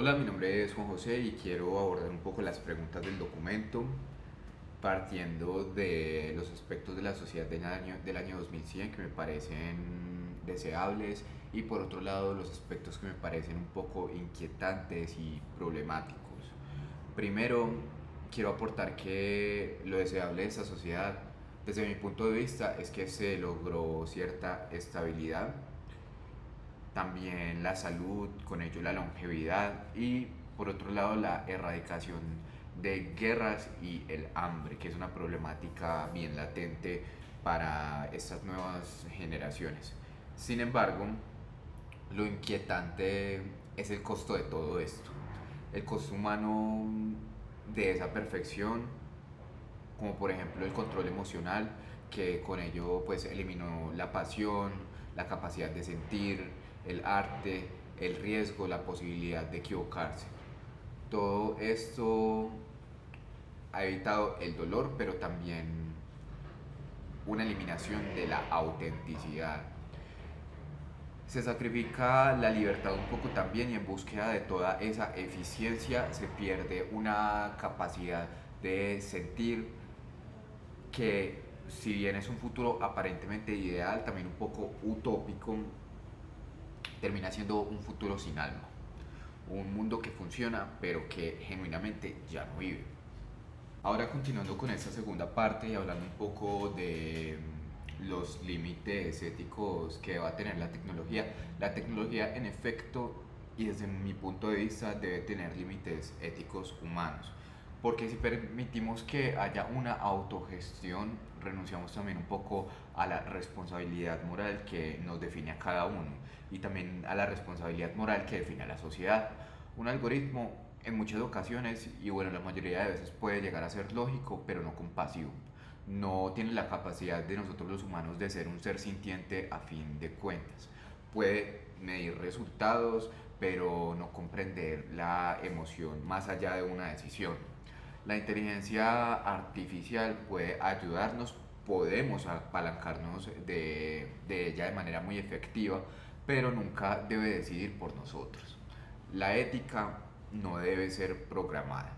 Hola, mi nombre es Juan José y quiero abordar un poco las preguntas del documento, partiendo de los aspectos de la sociedad del año 2100 que me parecen deseables y por otro lado los aspectos que me parecen un poco inquietantes y problemáticos. Primero, quiero aportar que lo deseable de esta sociedad, desde mi punto de vista, es que se logró cierta estabilidad, también la salud, con ello la longevidad y por otro lado la erradicación de guerras y el hambre, que es una problemática bien latente para estas nuevas generaciones. Sin embargo, lo inquietante es el costo de todo esto, el costo humano de esa perfección, como por ejemplo el control emocional, que con ello pues eliminó la pasión, la capacidad de sentir, el arte, el riesgo, la posibilidad de equivocarse. Todo esto ha evitado el dolor, pero también una eliminación de la autenticidad. Se sacrifica la libertad un poco también y en búsqueda de toda esa eficiencia se pierde una capacidad de sentir que si bien es un futuro aparentemente ideal, también un poco utópico, termina siendo un futuro sin alma. Un mundo que funciona pero que genuinamente ya no vive. Ahora continuando con esta segunda parte y hablando un poco de los límites éticos que va a tener la tecnología en efecto y desde mi punto de vista debe tener límites éticos humanos. Porque si permitimos que haya una autogestión, renunciamos también un poco a la responsabilidad moral que nos define a cada uno y también a la responsabilidad moral que define a la sociedad. Un algoritmo en muchas ocasiones, y bueno, la mayoría de veces puede llegar a ser lógico, pero no compasivo. No tiene la capacidad de nosotros los humanos de ser un ser sintiente a fin de cuentas. Puede medir resultados, pero no comprender la emoción más allá de una decisión. La inteligencia artificial puede ayudarnos, podemos apalancarnos de ella de manera muy efectiva, pero nunca debe decidir por nosotros. La ética no debe ser programada.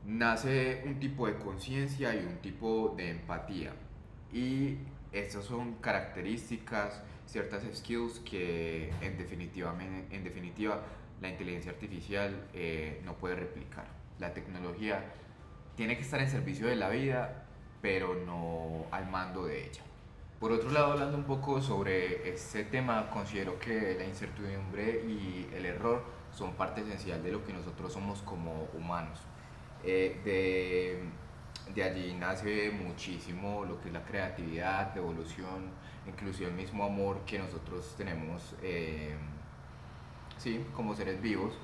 Nace un tipo de conciencia y un tipo de empatía. Y estas son características, ciertas skills que en definitiva la inteligencia artificial no puede replicar. La tecnología tiene que estar en servicio de la vida, pero no al mando de ella. Por otro lado, hablando un poco sobre este tema, considero que la incertidumbre y el error son parte esencial de lo que nosotros somos como humanos. Eh, de allí nace muchísimo lo que es la creatividad, la evolución, inclusive el mismo amor que nosotros tenemos, sí, como seres vivos.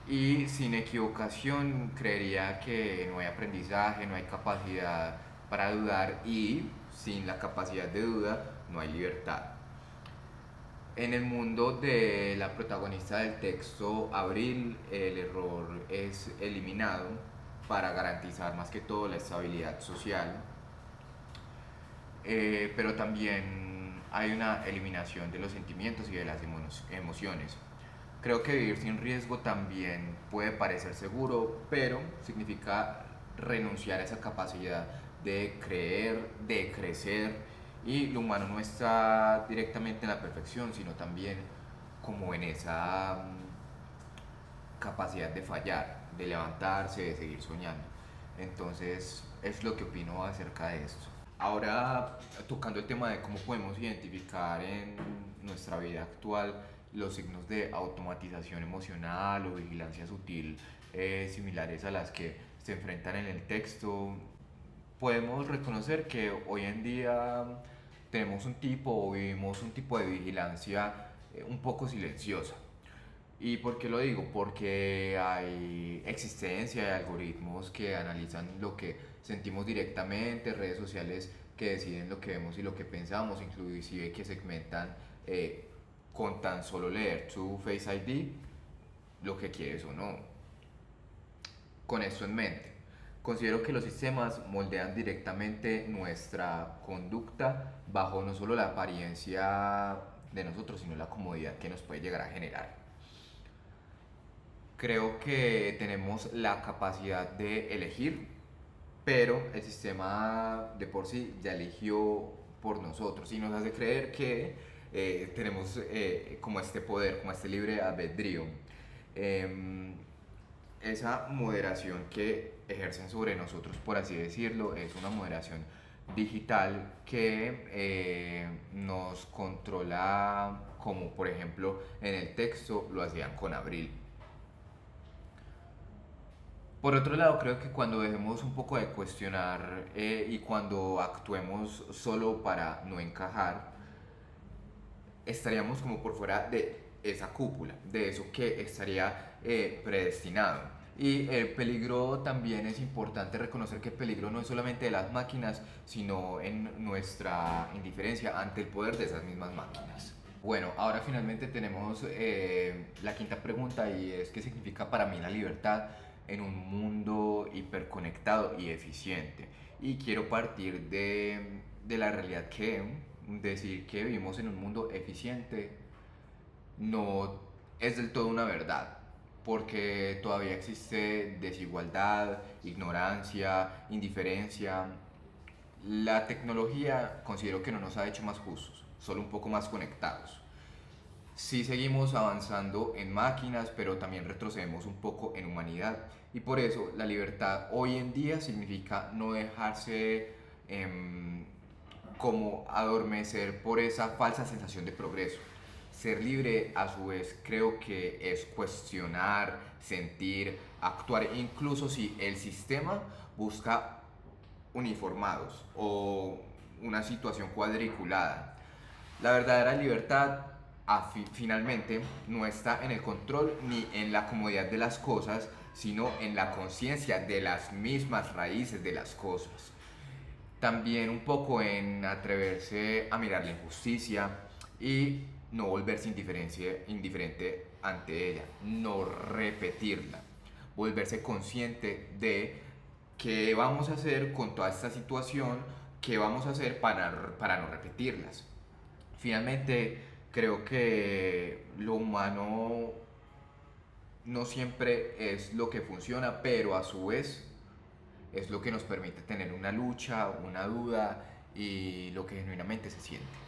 Y sin equivocación creería que no hay aprendizaje, no hay capacidad para dudar y sin la capacidad de duda no hay libertad. En el mundo de la protagonista del texto, Abril, el error es eliminado para garantizar más que todo la estabilidad social, pero también hay una eliminación de los sentimientos y de las emociones. Creo que vivir sin riesgo también puede parecer seguro, pero significa renunciar a esa capacidad de creer, de crecer, y lo humano no está directamente en la perfección, sino también como en esa capacidad de fallar, de levantarse, de seguir soñando. Entonces, es lo que opino acerca de esto. Ahora, tocando el tema de cómo podemos identificar en nuestra vida actual los signos de automatización emocional o vigilancia sutil similares a las que se enfrentan en el texto, podemos reconocer que hoy en día tenemos un tipo o vivimos un tipo de vigilancia un poco silenciosa. ¿Y por qué lo digo? Porque hay existencia de algoritmos que analizan lo que sentimos directamente, redes sociales que deciden lo que vemos y lo que pensamos, inclusive que segmentan con tan solo leer tu Face ID lo que quieres o no. Con esto en mente, considero que los sistemas moldean directamente nuestra conducta bajo no solo la apariencia de nosotros, sino la comodidad que nos puede llegar a generar. Creo que tenemos la capacidad de elegir, pero el sistema de por sí ya eligió por nosotros y nos hace creer que tenemos como este poder, como este libre albedrío. Em, Esa moderación que ejercen sobre nosotros, por así decirlo, es una moderación digital que nos controla, como por ejemplo en el texto lo hacían con Abril. Por otro lado, creo que cuando dejemos un poco de cuestionar y cuando actuemos solo para no encajar, estaríamos como por fuera de esa cúpula, de eso que estaría predestinado. Y el peligro también es importante reconocer que el peligro no es solamente de las máquinas, sino en nuestra indiferencia ante el poder de esas mismas máquinas. Bueno, ahora finalmente tenemos la quinta pregunta y es ¿qué significa para mí la libertad en un mundo hiperconectado y eficiente? Y quiero partir de la realidad que decir que vivimos en un mundo eficiente no es del todo una verdad, porque todavía existe desigualdad, ignorancia, indiferencia. La tecnología considero que no nos ha hecho más justos, solo un poco más conectados. Sí seguimos avanzando en máquinas, pero también retrocedemos un poco en humanidad. Y por eso la libertad hoy en día significa no dejarse como adormecer por esa falsa sensación de progreso. Ser libre a su vez creo que es cuestionar, sentir, actuar, incluso si el sistema busca uniformados o una situación cuadriculada. La verdadera libertad finalmente no está en el control ni en la comodidad de las cosas, sino en la conciencia de las mismas raíces de las cosas. También un poco en atreverse a mirar la injusticia y no volverse indiferente ante ella, no repetirla, volverse consciente de qué vamos a hacer con toda esta situación, qué vamos a hacer para no repetirlas. Finalmente, creo que lo humano no siempre es lo que funciona, pero a su vez es lo que nos permite tener una lucha, una duda y lo que genuinamente se siente.